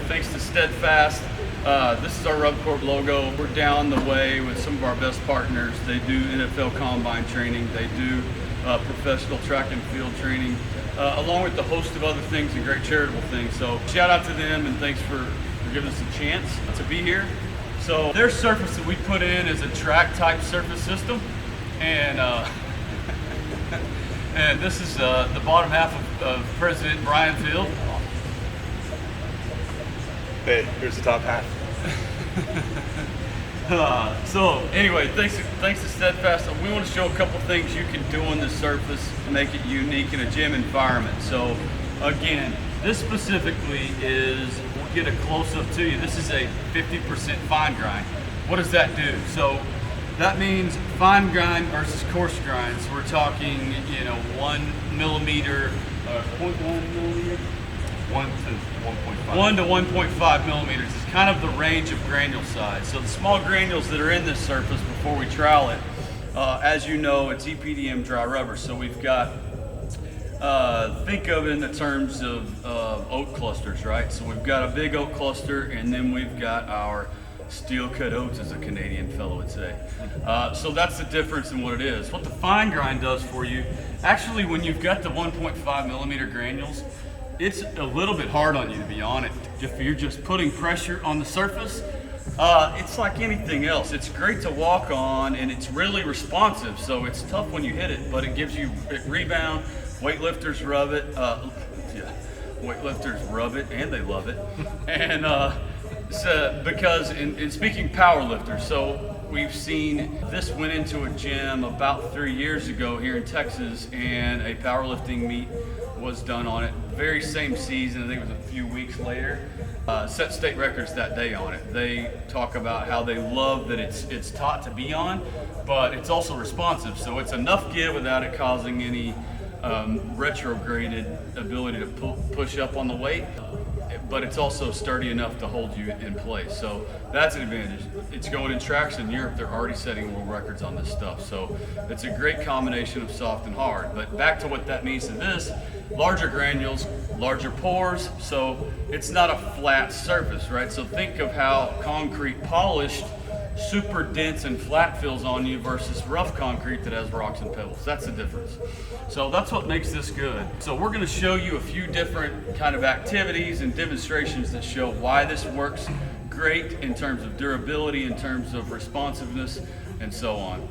thanks to Steadfast. This is our Rubcorp logo. We're down the way with some of our best partners. They do NFL combine training. They do professional track and field training, along with the host of other things and great charitable things. So shout out to them and thanks for giving us a chance to be here. So their surface that we put in is a track type surface system. And and this is the bottom half of President Brian Field. Hey, here's the top half. So anyway, thanks to Steadfast. We want to show a couple things you can do on this surface to make it unique in a gym environment. So again, this specifically is, we'll get a close-up to you. This is a 50% fine grind. What does that do? So that means fine grind versus coarse grind. So we're talking, 1 millimeter, 0.1 millimeter? 1 to 1.5 millimeters is kind of the range of granule size. So the small granules that are in this surface before we trowel it, as you know, it's EPDM dry rubber. So we've got, think of it in the terms of oat clusters, right? So we've got a big oat cluster, and then we've got our steel cut oats, as a Canadian fellow would say. So that's the difference in what it is. What the fine grind does for you, actually when you've got the 1.5 millimeter granules, it's a little bit hard on you, to be honest. If you're just putting pressure on the surface, it's like anything else. It's great to walk on and it's really responsive. So it's tough when you hit it, but it gives you rebound. Weightlifters rub it. Weightlifters rub it and they love it. And so, because in speaking power lifters, so we've seen this went into a gym about 3 years ago here in Texas, and a powerlifting meet was done on it. Very same season, I think it was a few weeks later. Set state records that day on it. They talk about how they love that it's taught to be on, but it's also responsive. So it's enough give without it causing any retrograded ability to push up on the weight, but it's also sturdy enough to hold you in place. So that's an advantage. It's going in tracks in Europe. They're already setting world records on this stuff. So it's a great combination of soft and hard. But back to what that means to this, larger granules, larger pores. So it's not a flat surface, right? So think of how concrete polished, super dense and flat feels on you versus rough concrete that has rocks and pebbles. That's the difference. So that's what makes this good. So we're going to show you a few different kind of activities and demonstrations that show why this works great in terms of durability, in terms of responsiveness, and so on.